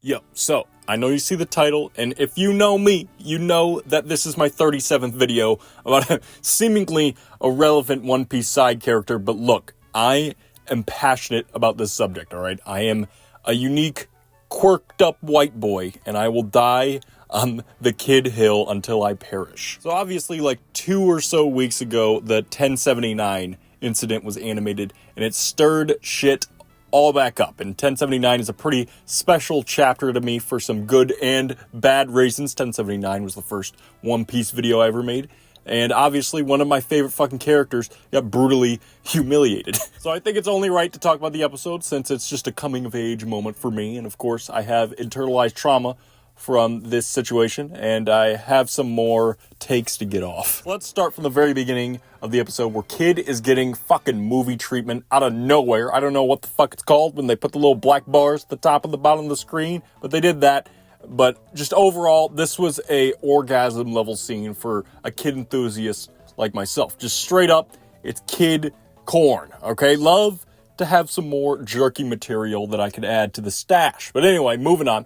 Yo, so, I know you see the title, and if you know me, you know that this is my 37th video about a seemingly irrelevant One Piece side character, but look, I am passionate about this subject, alright? I am a unique, quirked up white boy, and I will die on the Kid Hill until I perish. So obviously, like 2 or so weeks ago, the 1079 incident was animated, and it stirred shit all back up. And 1079 is a pretty special chapter to me for some good and bad reasons. 1079 was the first One Piece video I ever made. And obviously one of my favorite fucking characters got brutally humiliated. So I think it's only right to talk about the episode since it's just a coming of age moment for me. And of course I have internalized trauma from this situation, and I have some more takes to get off. Let's start from the very beginning of the episode where Kid is getting fucking movie treatment out of nowhere. I don't know what the fuck it's called when they put the little black bars at the top and the bottom of the screen, but they did that. But just overall, this was a orgasm level scene for a kid enthusiast like myself. Just straight up, it's kid corn, okay? Love to have some more jerky material that I could add to the stash. But anyway, moving on.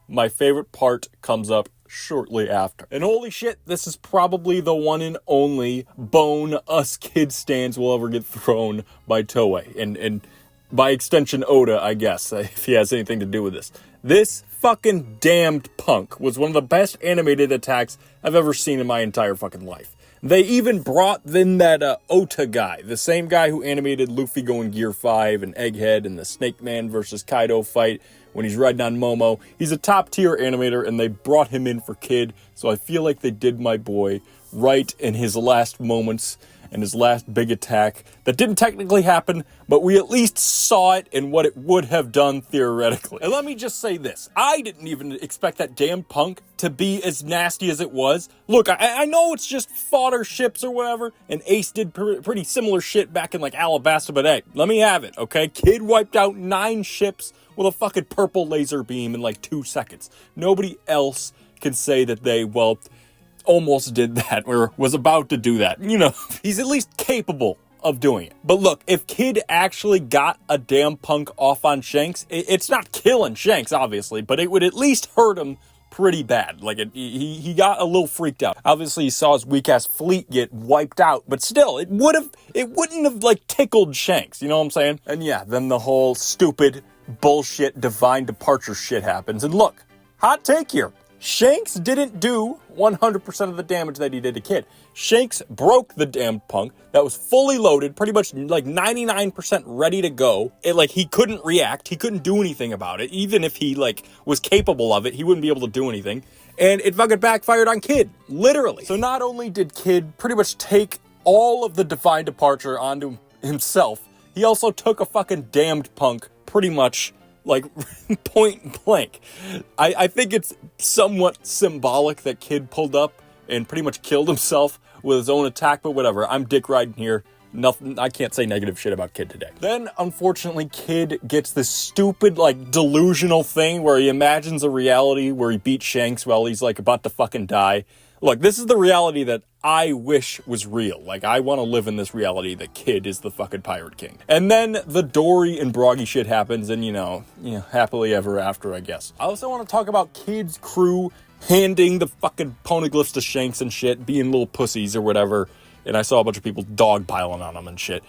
My favorite part comes up shortly after. And holy shit, this is probably the one and only bone us kid stands will ever get thrown by Toei. And by extension, Oda, I guess, if he has anything to do with this. This fucking damned punk was one of the best animated attacks I've ever seen in my entire fucking life. They even brought in that Ota guy, the same guy who animated Luffy going Gear 5 and Egghead and the Snake Man versus Kaido fight when he's riding on Momo. He's a top tier animator and they brought him in for Kid, so I feel like they did my boy right in his last moments and his last big attack that didn't technically happen, but we at least saw it in what it would have done theoretically. And let me just say this, I didn't even expect that damn punk to be as nasty as it was. Look, I know it's just fodder ships or whatever, and Ace did pretty similar shit back in like Alabasta, but hey, let me have it, okay? Kid wiped out 9 ships with a fucking purple laser beam in like 2 seconds. Nobody else can say that they, well, almost did that or was about to do that. You know, he's at least capable of doing it. But look, if Kid actually got a damn punk off on Shanks, it's not killing Shanks, obviously, but it would at least hurt him pretty bad. Like, he got a little freaked out. Obviously, he saw his weak-ass fleet get wiped out, but still, it wouldn't have, like, tickled Shanks, you know what I'm saying? And yeah, then the whole stupid bullshit divine departure shit happens. And look, hot take here. Shanks didn't do 100% of the damage that he did to Kid. Shanks broke the damn punk that was fully loaded, pretty much like 99% ready to go. He couldn't react. He couldn't do anything about it. Even if he, was capable of it, he wouldn't be able to do anything. And it fucking backfired on Kid, literally. So not only did Kid pretty much take all of the divine departure onto himself, he also took a fucking damned punk pretty much point blank. I think it's somewhat symbolic that Kid pulled up and pretty much killed himself with his own attack, but whatever. I'm dick riding here. Nothing. I can't say negative shit about Kid today. Then, unfortunately, Kid gets this stupid, delusional thing where he imagines a reality where he beats Shanks while he's, about to fucking die. Look, this is the reality that I wish was real. I want to live in this reality that Kid is the fucking Pirate King. And then the Dory and Broggy shit happens and, happily ever after, I guess. I also want to talk about Kid's crew handing the fucking poneglyphs to Shanks and shit, being little pussies or whatever. And I saw a bunch of people dogpiling on them and shit.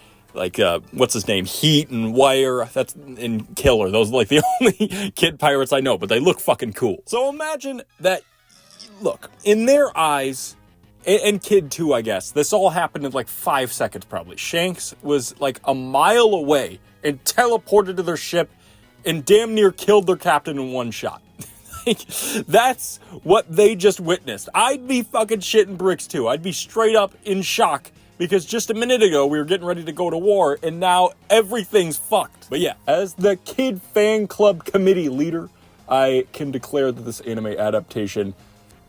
What's his name? Heat and Wire, that's in Killer. Those are the only Kid pirates I know, but they look fucking cool. So imagine that, look, in their eyes, and Kid too, I guess, this all happened in 5 seconds probably. Shanks was a mile away and teleported to their ship and damn near killed their captain in one shot. That's what they just witnessed. I'd be fucking shitting bricks too. I'd be straight up in shock because just a minute ago we were getting ready to go to war and now everything's fucked. But yeah, as the Kid fan club committee leader, I can declare that this anime adaptation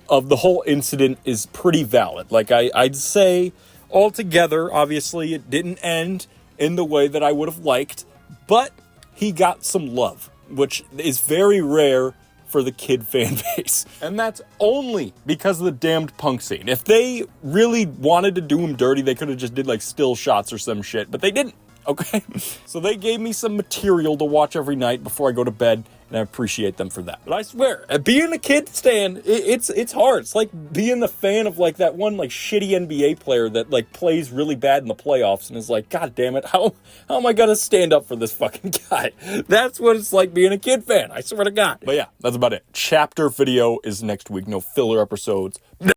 of the whole incident is pretty valid. I'd say altogether, obviously it didn't end in the way that I would have liked, but he got some love, which is very rare for the Kid fan base. And that's only because of the damned punk scene. If they really wanted to do him dirty, they could have just did still shots or some shit, but they didn't. okay? So they gave me some material to watch every night before I go to bed, and I appreciate them for that. But I swear, being a kid stan, it's hard. It's like being the fan of like that one like shitty NBA player that like plays really bad in the playoffs and is like, God damn it, how am I gonna stand up for this fucking guy? That's what it's like being a kid fan, I swear to God. But yeah, that's about it. Chapter video is next week, no filler episodes.